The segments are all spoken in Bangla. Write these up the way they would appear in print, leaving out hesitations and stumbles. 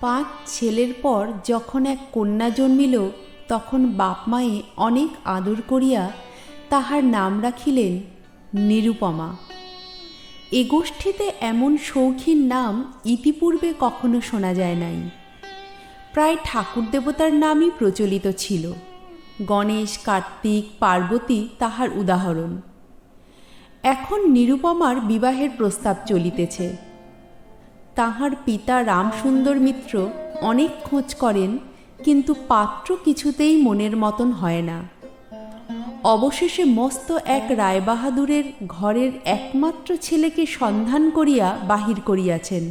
5 ছেলের পর যখন এক কন্যা জন্মিল, তখন বাপ মায়ে অনেক আদর করিয়া তাহার নাম রাখিলেন নিরুপমা। এ গোষ্ঠীতে এমন শৌখিন নাম ইতিপূর্বে কখনো শোনা যায় নাই। প্রায় ঠাকুর দেবতার নামই প্রচলিত ছিল। গণেশ, কার্তিক, পার্বতী তাহার উদাহরণ। এখন নিরুপমার বিবাহের প্রস্তাব চলিতেছে। তাহার পিতা রামসুন্দর মিত্র অনেক খোঁজ করেন, কিন্তু পাত্র কিছুতেই মনের মতন হয় না। অবশেষে মস্ত এক রায়বাহাদুরের ঘরের একমাত্র ছেলেকে সন্ধান করিয়া বাহির করিয়াছেন।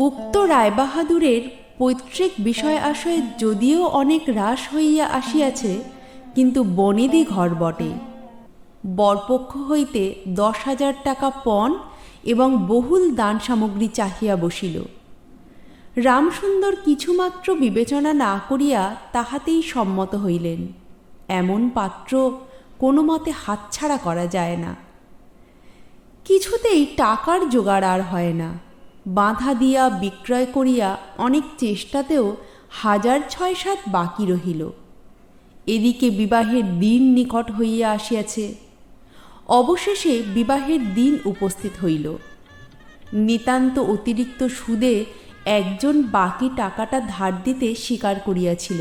উক্ত রায়বাহাদুরের পৈতৃক বিষয় আশয়ে যদিও অনেক হ্রাস হইয়া আসিয়াছে, কিন্তু বনেদি ঘর বটে। বরপক্ষ হইতে 10,000 টাকা পণ এবং বহুল দান সামগ্রী চাহিয়া বসিল। রামসুন্দর কিছুমাত্র বিবেচনা না করিয়া তাহাতেই সম্মত হইলেন। এমন পাত্র কোনো মতে হাতছাড়া করা যায় না। কিছুতেই টাকার জোগাড় আর হয় না। বাঁধা দিয়া বিক্রয় করিয়া অনেক চেষ্টাতেও 1,000-6,7 বাকি রহিল। এদিকে বিবাহের দিন নিকট হইয়া আসিয়াছে। অবশেষে বিবাহের দিন উপস্থিত হইল। নিতান্ত অতিরিক্ত সুদে একজন বাকি টাকাটা ধার দিতে স্বীকার করিয়াছিল,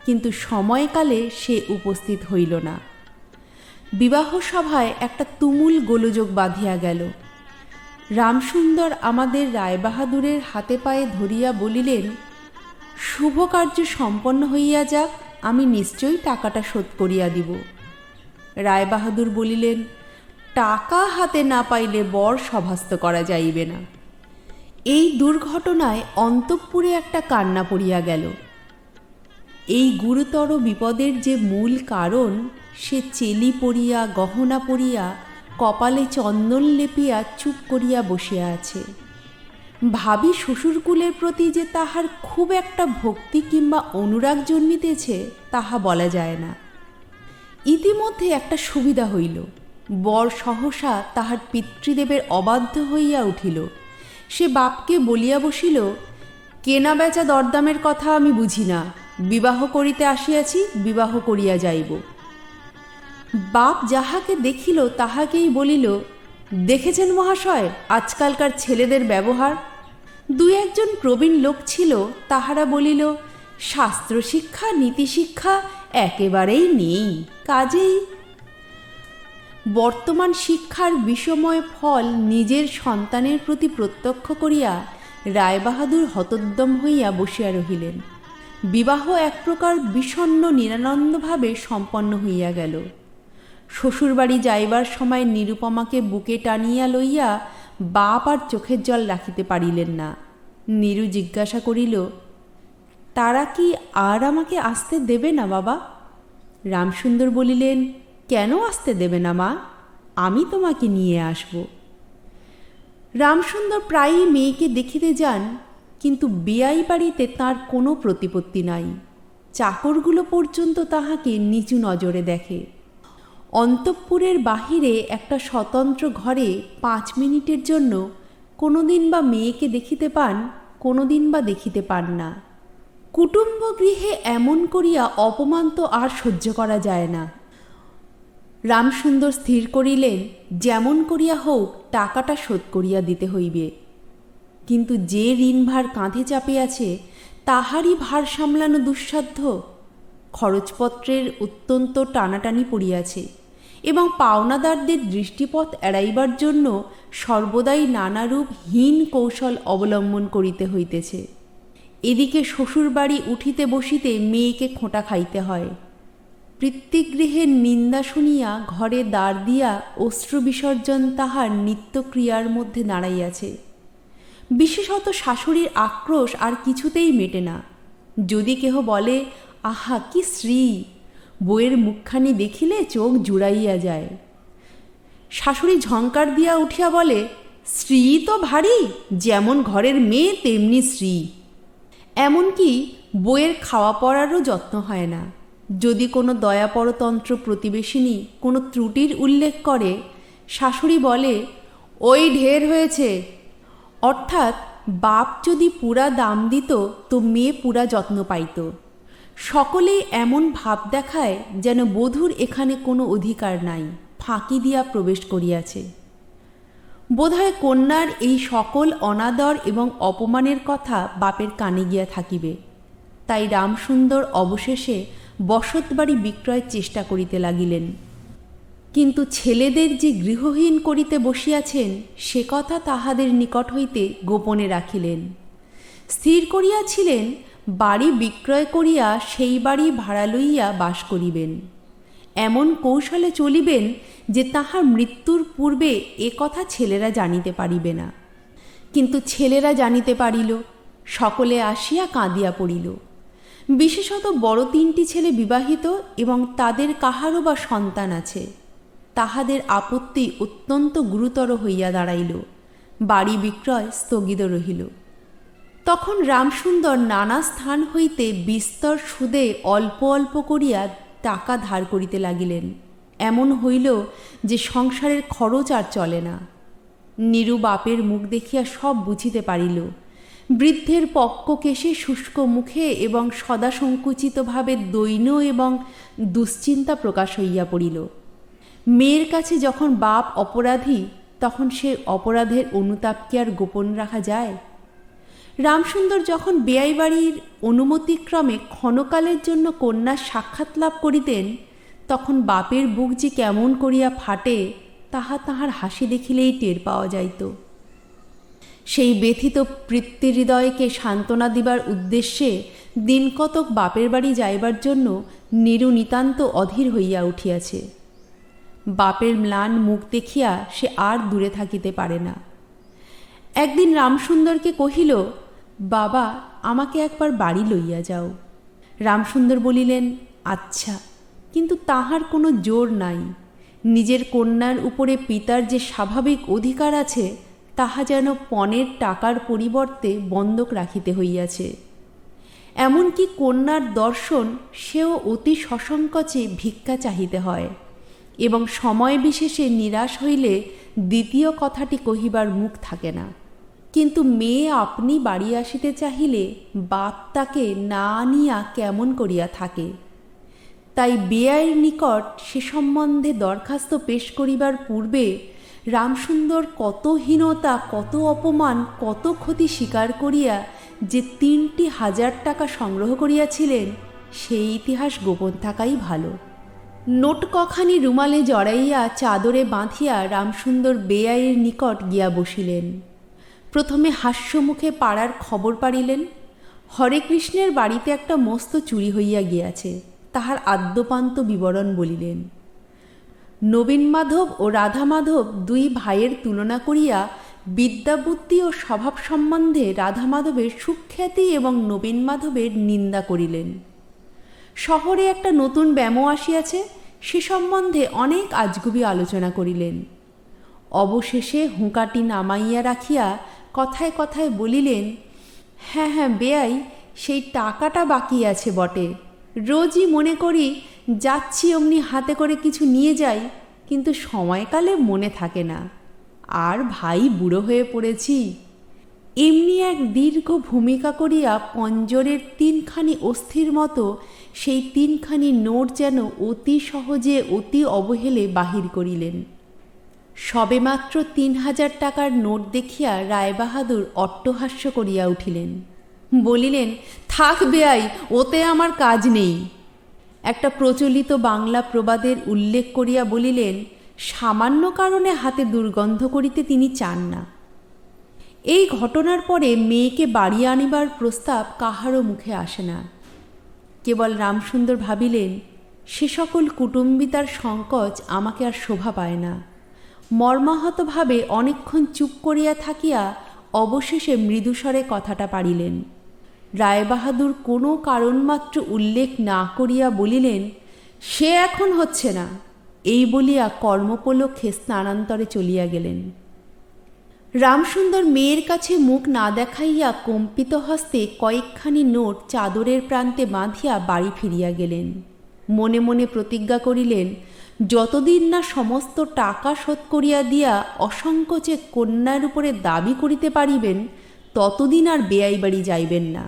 কিন্তু সময়কালে সে উপস্থিত হইল না। বিবাহ সভায় একটা তুমুল গোলযোগ বাঁধিয়া গেল। রামসুন্দর আমাদের রায়বাহাদুরের হাতে পায়ে ধরিয়া বলিলেন, শুভ কার্য সম্পন্ন হইয়া যাক, আমি নিশ্চয়ই টাকাটা শোধ করিয়া দিব। রায়বাহাদুর বলিলেন, টাকা হাতে না পাইলে বর সভাস্থ করা যাইবে না। এই দুর্ঘটনায় অন্তঃপুরে একটা কান্না পড়িয়া গেল। এই গুরুতর বিপদের যে মূল কারণ, সে চেলি পরিয়া, গহনা পরিয়া, কপালে চন্দন লেপিয়া চুপ করিয়া বসিয়া আছে। ভাবি শ্বশুরকুলের প্রতি যে তাহার খুব একটা ভক্তি কিংবা অনুরাগ জন্মিতেছে, তাহা বলা যায় না। ইতিমধ্যে একটা সুবিধা হইল। বর সহসা তাহার পিতৃদেবের অবাধ্য হইয়া উঠিল। সে বাপকে বলিয়া বসিল, কেনা বেচা দরদামের কথা আমি বুঝি না, বিবাহ করিতে আসিয়াছি, বিবাহ করিয়া যাইব। বাপ যাহাকে দেখিল তাহাকেই বলিল, দেখেছেন মহাশয় আজকালকার ছেলেদের ব্যবহার। 2-1 প্রবীণ লোক ছিল, তাহারা বলিল, শাস্ত্র শিক্ষা নীতিশিক্ষা একেবারেই নেই, কাজেই বর্তমান শিক্ষার বিষময় ফল নিজের সন্তানের প্রতি প্রত্যক্ষ করিয়া রায়বাহাদুর হতোদ্যম হইয়া বসিয়া রহিলেন। বিবাহ এক প্রকার বিষণ্ণ নিরানন্দভাবে সম্পন্ন হইয়া গেল। শ্বশুরবাড়ি যাইবার সময় নিরুপমাকে বুকে টানিয়া লইয়া বাপ আর চোখের জল রাখিতে পারিলেন না। নীরু জিজ্ঞাসা করিল, তারা কি আর আমাকে আসতে দেবে না বাবা? রামসুন্দর বলিলেন, কেন আসতে দেবে না মা? আমি তোমাকে নিয়ে আসব। রামসুন্দর প্রায়ই মেয়েকে দেখিতে যান, কিন্তু বেয়াই বাড়িতে তাঁর কোনো প্রতিপত্তি নাই। চাকরগুলো পর্যন্ত তাহাকে নিচু নজরে দেখে। অন্তঃপুরের বাহিরে একটা স্বতন্ত্র ঘরে 5 মিনিটের জন্য কোনোদিন বা মেয়েকে দেখিতে পান, কোনোদিন বা দেখিতে পান না। কুটুম্ব গৃহে এমন করিয়া অপমান তো আর সহ্য করা যায় না। রামসুন্দর স্থির করিলেন, যেমন করিয়া হোক টাকাটা শোধ করিয়া দিতে হইবে। কিন্তু যে ঋণভার কাঁধে চাপিয়াছে, তাহারই ভার সামলানো দুঃসাধ্য। খরচপত্রের অত্যন্ত টানাটানি পড়িয়াছে এবং পাওনাদারদের দৃষ্টিপথ এড়াইবার জন্য সর্বদাই নানারূপ হীন কৌশল অবলম্বন করিতে হইতেছে। এদিকে শ্বশুরবাড়ি উঠিতে বসিতে মেয়েকে খোঁটা খাইতে হয়। পিতৃগৃহের নিন্দা শুনিয়া ঘরে দ্বার দিয়া অশ্রু বিসর্জন তাহার নিত্যক্রিয়ার মধ্যে দাঁড়াইয়াছে। বিশেষত শাশুড়ির আক্রোশ আর কিছুতেই মেটে না। যদি কেহ বলে, আহা কি শ্রী, বউয়ের মুখখানি দেখিলে চোখ জুড়াইয়া যায়। শাশুড়ি ঝঙ্কার দিয়া উঠিয়া বলে, শ্রী তো ভারী, যেমন ঘরের মেয়ে তেমনি শ্রী। এমনকি বউয়ের খাওয়া পড়ারও যত্ন হয় না। যদি কোনো দয়াপরতন্ত্র প্রতিবেশিনী কোনো ত্রুটির উল্লেখ করে, শাশুড়ি বলে, ওই ঢের হয়েছে, অর্থাৎ বাপ যদি পুরা দাম দিত তো মেয়ে পুরা যত্ন পাইত। সকলেই এমন ভাব দেখায় যেন বধূর এখানে কোনো অধিকার নাই, ফাঁকি দিয়া প্রবেশ করিয়াছে। বোধহয় কন্যার এই সকল অনাদর এবং অপমানের কথা বাপের কানে গিয়া থাকিবে। তাই রামসুন্দর অবশেষে বসতবাড়ি বিক্রয়ের চেষ্টা করিতে লাগিলেন। কিন্তু ছেলেদের যে গৃহহীন করিতে বসিয়াছেন সে কথা তাহাদের নিকট হইতে গোপনে রাখিলেন। স্থির করিয়াছিলেন বাড়ি বিক্রয় করিয়া সেই বাড়ি ভাড়া লইয়া বাস করিবেন। এমন কৌশলে চলিবেন যে তাহার মৃত্যুর পূর্বে এ কথা ছেলেরা জানিতে পারিবে না। কিন্তু ছেলেরা জানিতে পারিল, সকলে আসিয়া কাঁদিয়া পড়িল। বিশেষত বড় 3টি ছেলে বিবাহিত এবং তাদের কাহারও বা সন্তান আছে। তাহাদের আপত্তি অত্যন্ত গুরুতর হইয়া দাঁড়াইল। বাড়ি বিক্রয় স্থগিত রহিল। তখন রামসুন্দর নানা স্থান হইতে বিস্তর সুদে অল্প অল্প করিয়া টাকা ধার করিতে লাগিলেন। এমন হইল যে সংসারের খরচ আর চলে না। নীরু বাপের মুখ দেখিয়া সব বুঝিতে পারিল। বৃদ্ধের পক্ক কেশে শুষ্ক মুখে এবং সদা সংকুচিতভাবে দৈন্য এবং দুশ্চিন্তা প্রকাশ হইয়া পড়িল। মেয়ের কাছে যখন বাপ অপরাধী তখন সে অপরাধের অনুতাপ কি আর গোপন রাখা যায়? রামসুন্দর যখন বেয়াই বাড়ির অনুমতিক্রমে ক্ষণকালের জন্য কন্যার সাক্ষাৎ লাভ করিতেন তখন বাপের বুক যে কেমন করিয়া ফাটে তাহা তাহার হাসি দেখিলেই টের পাওয়া যাইত। সেই ব্যথিত পিতৃহৃদয়কে সান্ত্বনা দিবার উদ্দেশ্যে দিনকতক বাপের বাড়ি যাইবার জন্য নীরু নিতান্ত অধীর হইয়া উঠিয়াছে। বাপের ম্লান মুখ দেখিয়া সে আর দূরে থাকিতে পারে না। একদিন রামসুন্দরকে কহিল, বাবা, আমাকে একবার বাড়ি লইয়া যাও। রামসুন্দর বলিলেন, আচ্ছা, কিন্তু তাহার কোনো জোর নাই। নিজের কন্যার উপরে পিতার যে স্বাভাবিক অধিকার আছে তাহা যেন পণের টাকার পরিবর্তে বন্ধক রাখিতে হইয়াছে। এমনকি কন্যার দর্শন সেও অতি সসংকোচে ভিক্ষা চাহিতে হয় এবং সময় বিশেষে নিরাশ হইলে দ্বিতীয় কথাটি কহিবার মুখ থাকে না। কিন্তু মেয়ে আপনি বাড়ি আসিতে চাহিলে বাপ তাকে না আনিয়া কেমন করিয়া থাকে। তাই বেয়াইয়ের নিকট সে সম্বন্ধে দরখাস্ত পেশ করিবার পূর্বে রামসুন্দর কত হীনতা, কত অপমান, কত ক্ষতি স্বীকার করিয়া যে 3,000 টাকা সংগ্রহ করিয়াছিলেন সেই ইতিহাস গোপন থাকাই ভালো। নোট কখানি রুমালে জড়াইয়া চাদরে বাঁধিয়া রামসুন্দর বেয়াইয়ের নিকট গিয়া বসিলেন। প্রথমে হাস্যমুখে পাড়ার খবর পাড়িলেন। হরেকৃষ্ণের বাড়িতে একটা মস্ত চুরি হইয়া গিয়াছে, তাহার আদ্যপান্ত বিবরণ বলিলেন। নবীনমাধব ও রাধামাধব 2 ভাইয়ের তুলনা করিয়া বিদ্যাবুদ্ধি ও স্বভাব সম্বন্ধে রাধামাধবের সুখ্যাতি এবং নবীনমাধবের নিন্দা করিলেন। শহরে একটা নতুন ব্যামো আসিয়াছে, সে সম্বন্ধে অনেক আজগুবি আলোচনা করিলেন। অবশেষে হুঁকাটি নামাইয়া রাখিয়া কথায় কথায় বলিলেন, হ্যাঁ হ্যাঁ বেয়াই, সেই টাকাটা বাকি আছে বটে। রোজই মনে করি যাচ্ছি অমনি হাতে করে কিছু নিয়ে যাই, কিন্তু সময়কালে মনে থাকে না। আর ভাই বুড়ো হয়ে পড়েছি। এমনি এক দীর্ঘ ভূমিকা করিয়া পঞ্জরের 3খানি অস্থির মতো সেই 3খানি নোট যেন অতি সহজে অতি অবহেলে বাহির করিলেন। সবেমাত্র 3,000 টাকার নোট দেখিয়া রায়বাহাদুর অট্টহাস্য করিয়া উঠিলেন। বলিলেন, থাক বেয়াই, ওতে আমার কাজ নেই। একটা প্রচলিত বাংলা প্রবাদের উল্লেখ করিয়া বলিলেন, সামান্য কারণে হাতে দুর্গন্ধ করিতে তিনি চান না। এই ঘটনার পরে মেয়েকে বাড়ি আনিবার প্রস্তাব কাহারও মুখে আসে না। কেবল রামসুন্দর ভাবিলেন, সে সকল কুটুম্বিতার সংকোচ আমাকে আর শোভা পায় না। মর্মাহতভাবে অনেকক্ষণ চুপ করিয়া থাকিয়া অবশেষে মৃদুস্বরে কথাটা পাড়িলেন। রায়বাহাদুর কোনো কারণমাত্র উল্লেখ না করিয়া বলিলেন, সে এখন হচ্ছে না। এই বলিয়া কর্মোপলক্ষে স্নানান্তরে চলিয়া গেলেন। রামসুন্দর মেয়ের কাছে মুখ না দেখাইয়া কম্পিত হস্তে কয়েকখানি নোট চাদরের প্রান্তে বাঁধিয়া বাড়ি ফিরিয়া গেলেন। মনে মনে প্রতিজ্ঞা করিলেন, যতদিন না সমস্ত টাকা শোধ করিয়া দিয়া অসংকোচে কন্যার উপরে দাবি করিতে পারিবেন ততদিন আর বেয়াই বাড়ি যাইবেন না।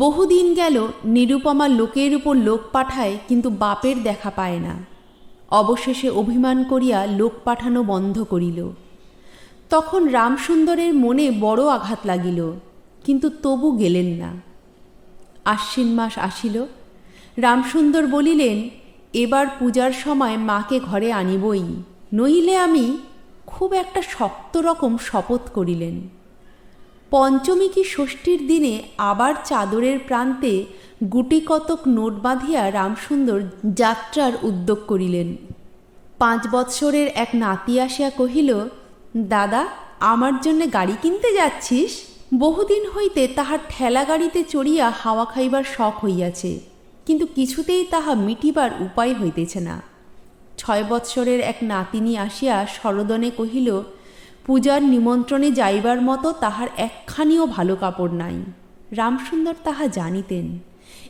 বহুদিন গেল, নিরুপমা লোকের উপর লোক পাঠায়, কিন্তু বাপের দেখা পায় না। অবশেষে অভিমান করিয়া লোক পাঠানো বন্ধ করিল। তখন রামসুন্দরের মনে বড় আঘাত লাগিল, কিন্তু তবু গেলেন না। আশ্বিন মাস আসিল। রামসুন্দর বলিলেন, এবার পূজার সময় মাকে ঘরে আনিবই, নইলে আমি। খুব একটা শক্ত রকম শপথ করিলেন। পঞ্চমী কি ষষ্ঠীর দিনে আবার চাদরের প্রান্তে গুটি কতক নোট বাঁধিয়া রামসুন্দর যাত্রার উদ্যোগ করিলেন। 5 বৎসরের এক নাতি আসিয়া কহিল, দাদা, আমার জন্যে গাড়ি কিনতে যাচ্ছিস? বহুদিন হইতে তাহার ঠেলা গাড়িতে চড়িয়া হাওয়া খাইবার শখ হইয়াছে, কিন্তু কিছুতেই তাহা মিটিবার উপায় হইতেছে না। 6 বৎসরের এক নাতিনী আসিয়া সরদনে কহিল, পূজার নিমন্ত্রণে যাইবার মতো তাহার একখানিও ভালো কাপড় নাই। রামসুন্দর তাহা জানিতেন,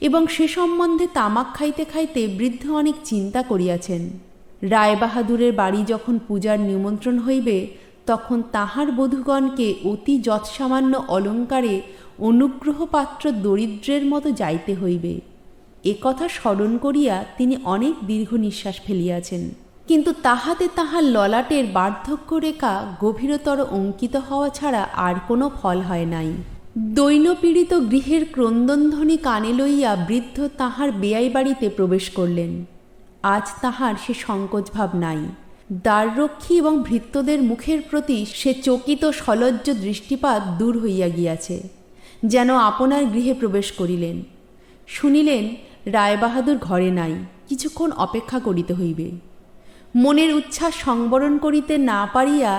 এবং সে সম্বন্ধে তামাক খাইতে খাইতে বৃদ্ধ অনেক চিন্তা করিয়াছেন। রায়বাহাদুরের বাড়ি যখন পূজার নিমন্ত্রণ হইবে, তখন তাহার বধূগণকে অতি যৎসামান্য অলঙ্কারে অনুগ্রহপাত্র দরিদ্রের মতো যাইতে হইবে। এ কথা স্মরণ করিয়া তিনি অনেক দীর্ঘ নিঃশ্বাস ফেলিয়াছেন, কিন্তু তাহাতে তাহার ললাটের বার্ধক্য রেখা গভীরতর অঙ্কিত হওয়া ছাড়া আর কোনো ফল হয় নাই। দৈনপীড়িত গৃহের ক্রন্দনধ্বনি কানে লইয়া বৃদ্ধ তাহার বেয়াই বাড়িতে প্রবেশ করলেন। আজ তাহার সে সংকোচভাব নাই। দ্বাররক্ষী এবং ভৃত্যদের মুখের প্রতি সে চকিত সলজ্জ দৃষ্টিপাত দূর হইয়া গিয়াছে, যেন আপনার গৃহে প্রবেশ করিলেন। শুনিলেন রায়বাহাদুর ঘরে নাই, কিছুক্ষণ অপেক্ষা করিতে হইবে। মনের উচ্ছ্বাস সংবরণ করিতে না পারিয়া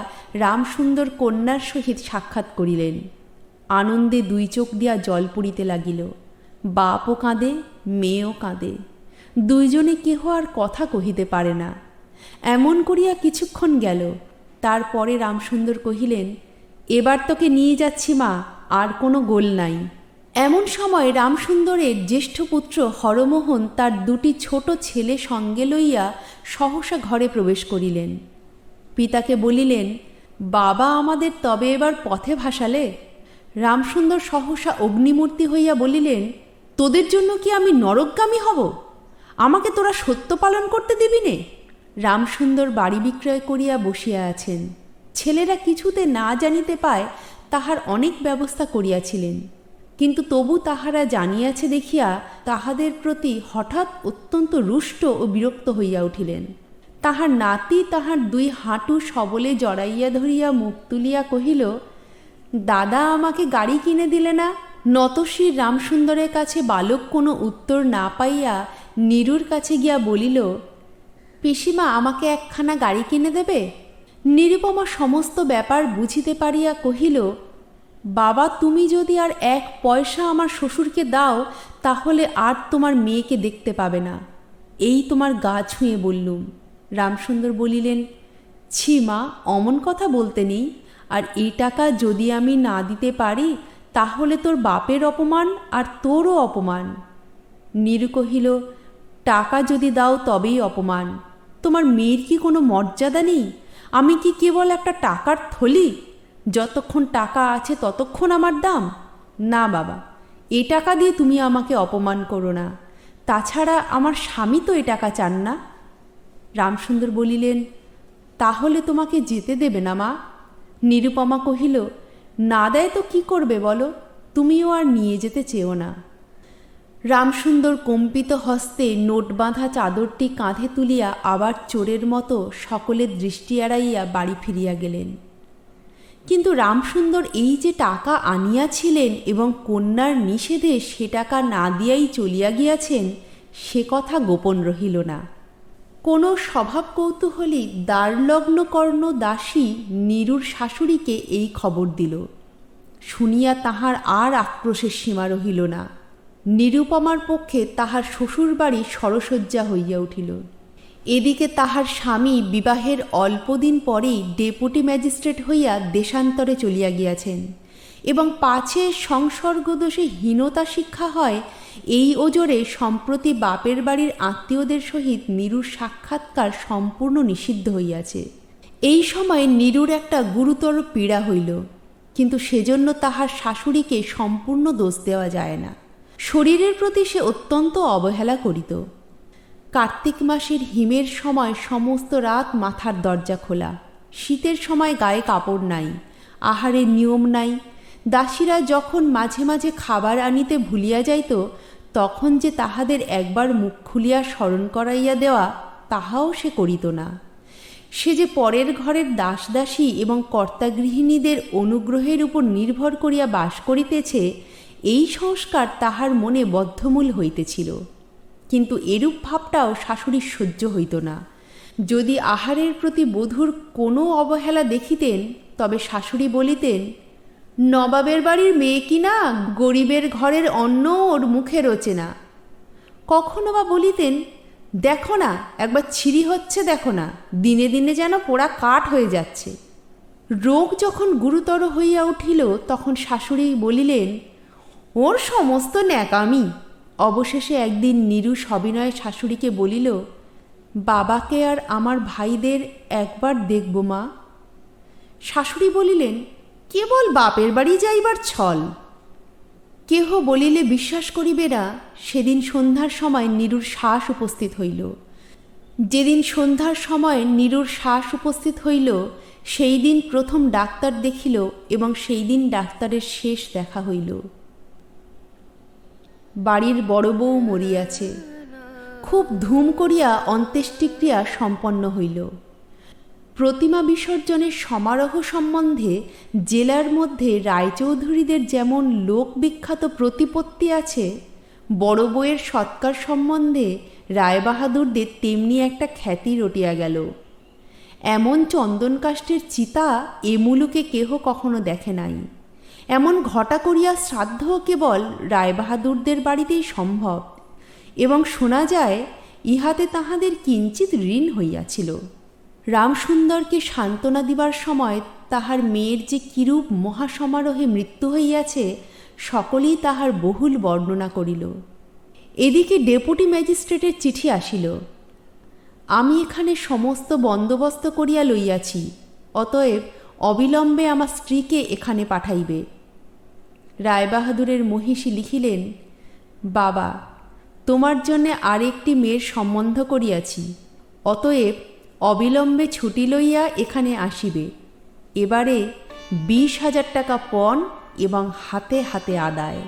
রামসুন্দর কন্যার সহিত সাক্ষাৎ করিলেন। আনন্দে 2 চোখ দিয়া জল পড়িতে লাগিল। বাপও কাঁদে, মেয়েও কাঁদে, দুইজনে কেহ আর কথা কহিতে পারে না। এমন করিয়া কিছুক্ষণ গেল। তারপরে রামসুন্দর কহিলেন, এবার তোকে নিয়ে যাচ্ছি মা, আর কোনো গোল নাই। এমন সময় রামসুন্দরের জ্যেষ্ঠ পুত্র হরমোহন তার 2টি ছোট ছেলে সঙ্গে লইয়া সহসা ঘরে প্রবেশ করিলেন। পিতাকে বলিলেন, বাবা আমাদের তবে এবার পথে ভাসালে? রামসুন্দর সহসা অগ্নিমূর্তি হইয়া বলিলেন, তোদের জন্য কি আমি নরকগামী হব? আমাকে তোরা সত্য পালন করতে দিবি নে? রামসুন্দর বাড়ি বিক্রয় করিয়া বসিয়া আছেন। ছেলেরা কিছুতে না জানিতে পায় তাহার অনেক ব্যবস্থা করিয়াছিলেন, কিন্তু তবু তাহারা জানিয়াছে দেখিয়া তাহাদের প্রতি হঠাৎ অত্যন্ত রুষ্ট ও বিরক্ত হইয়া উঠিলেন। তাহার নাতি তাহার 2 হাঁটু সবলে জড়াইয়া ধরিয়া মুখ তুলিয়া কহিল, দাদা আমাকে গাড়ি কিনে দিলে না? নতশির রামসুন্দরের কাছে বালক কোনো উত্তর না পাইয়া নীরুর কাছে গিয়া বলিল, পিসিমা আমাকে একখানা গাড়ি কিনে দেবে? নিরুপমা সমস্ত ব্যাপার বুঝিতে পারিয়া কহিল, বাবা, তুমি যদি আর 1 পয়সা আমার শ্বশুরকে দাও, তাহলে আর তোমার মেয়েকে দেখতে পাবে না। এই তোমার গা ছুঁয়ে বললুম। রামসুন্দর বলিলেন, ছি মা, অমন কথা বলতে নেই। আর এই টাকা যদি আমি না দিতে পারি, তাহলে তোর বাপের অপমান আর তোরও অপমান। নীরু কহিল, টাকা যদি দাও তবেই অপমান। তোমার মেয়ের কি কোনো মর্যাদা নেই? আমি কি কেবল একটা টাকার থলি? যতক্ষণ টাকা আছে ততক্ষণ আমার দাম? না বাবা, এ টাকা দিয়ে তুমি আমাকে অপমান করো না। তাছাড়া আমার স্বামী তো এ টাকা চান না। রামসুন্দর বলিলেন, তাহলে তোমাকে যেতে দেবে না মা? নিরুপমা কহিল, না দেয় তো কি করবে বলো? তুমিও আর নিয়ে যেতে চেও না। রামসুন্দর কম্পিত হস্তে নোট বাঁধা চাদরটি কাঁধে তুলিয়া আবার চোরের মতো সকলের দৃষ্টি এড়াইয়া বাড়ি ফিরিয়া গেলেন। কিন্তু রামসুন্দর এই যে টাকা আনিয়াছিলেন এবং কন্যার নিষেধে সে টাকা না দিয়াই চলিয়া গিয়াছেন, সে কথা গোপন রহিল না। কোনো স্বভাব কৌতূহলী দ্বারলগ্ন কর্ণ দাসী নীরুর শাশুড়িকে এই খবর দিল। শুনিয়া তাহার আর আক্রোশের সীমা রহিল না। নিরুপমার পক্ষে তাহার শ্বশুরবাড়ি সরসজ্জা হইয়া উঠিল। এদিকে তাহার স্বামী বিবাহের অল্পদিন পরেই ডেপুটি ম্যাজিস্ট্রেট হইয়া দেশান্তরে চলিয়া গিয়াছেন, এবং পাছে সংসর্গদোষে হীনতা শিক্ষা হয়, এই ওজরে সম্প্রতি বাপের বাড়ির আত্মীয়দের সহিত নীরুর সাক্ষাৎকার সম্পূর্ণ নিষিদ্ধ হইয়াছে। এই সময় নীরুর একটা গুরুতর পীড়া হইল, কিন্তু সেজন্য তাহার শাশুড়িকে সম্পূর্ণ দোষ দেওয়া যায় না। শরীরের প্রতি সে অত্যন্ত অবহেলা করিত। কার্তিক মাসের হিমের সময় সমস্ত রাত মাথার দরজা খোলা, শীতের সময় গায়ে কাপড় নাই, আহারের নিয়ম নাই। দাসীরা যখন মাঝে মাঝে খাবার আনিতে ভুলিয়া যাইত, তখন যে তাহাদের একবার মুখ খুলিয়া স্মরণ করাইয়া দেওয়া, তাহাও সে করিত না। সে যে পরের ঘরের দাসদাসী এবং কর্তাগৃহিণীদের অনুগ্রহের উপর নির্ভর করিয়া বাস করিতেছে, এই সংস্কার তাহার মনে বদ্ধমূল হইতেছিল। কিন্তু এরূপ ভাবটাও শাশুড়ির সহ্য হইত না। যদি আহারের প্রতি বধূর কোনো অবহেলা দেখিতেন, তবে শাশুড়ি বলিতেন, নবাবের বাড়ির মেয়ে কি না, গরিবের ঘরের অন্ন ওর মুখে রোচে না। কখনো বা বলিতেন, দেখো না একবার ছিঁড়ি হচ্ছে, দেখো না দিনে দিনে যেন পোড়া কাঠ হয়ে যাচ্ছে। রোগ যখন গুরুতর হইয়া উঠিল, তখন শাশুড়ি বলিলেন, ওর সমস্ত ন্যাকামি। অবশেষে একদিন নীরু সবিনয়ে শাশুড়িকে বলিল, বাবাকে আর আমার ভাইদের একবার দেখব মা। শাশুড়ি বলিলেন, কেবল বাপের বাড়ি যাইবার ছল। কেহ বলিলে বিশ্বাস করিবে না, সেদিন সন্ধ্যার সময় নীরুর শ্বাস উপস্থিত হইল। যেদিন সন্ধ্যার সময় নীরুর শ্বাস উপস্থিত হইল, সেই দিন প্রথম ডাক্তার দেখিল এবং সেই দিন ডাক্তারের শেষ দেখা হইল। বাড়ির বড় বউ মরিয়াছে। খুব ধুম করিয়া অন্ত্যেষ্টিক্রিয়া সম্পন্ন হইল। প্রতিমা বিসর্জনের সমারোহ সম্বন্ধে জেলার মধ্যে রায়চৌধুরীদের যেমন লোকবিখ্যাত প্রতিপত্তি আছে, বড় বউয়ের সৎকার সম্বন্ধে রায়বাহাদুরদের তেমনি একটা খ্যাতি রটিয়া গেল। এমন চন্দনকাষ্ঠের চিতা এ মুলুকে কেহ কখনো দেখে নাই। এমন ঘটা করিয়া শ্রাদ্ধও কেবল রায়বাহাদুরদের বাড়িতেই সম্ভব, এবং শোনা যায় ইহাতে তাহাদের কিঞ্চিত ঋণ হইয়াছিল। রামসুন্দরকে সান্ত্বনা দিবার সময় তাহার মেয়ের যে কিরূপ মহাসমারোহে মৃত্যু হইয়াছে, সকলেই তাহার বহুল বর্ণনা করিল। এদিকে ডেপুটি ম্যাজিস্ট্রেটের চিঠি আসিল, আমি এখানে সমস্ত বন্দোবস্ত করিয়া লইয়াছি, অতএব অবিলম্বে আমার স্ত্রীকে এখানে পাঠাইবে। রায়বাহাদুরের মহিষী লিখিলেন, বাবা, তোমার জন্যে আর একটি মেয়ের সম্বন্ধ করিয়াছি, অতএব অবিলম্বে ছুটি লইয়া এখানে আসিবে। এবারে 20,000 টাকা পণ এবং হাতে হাতে আদায়।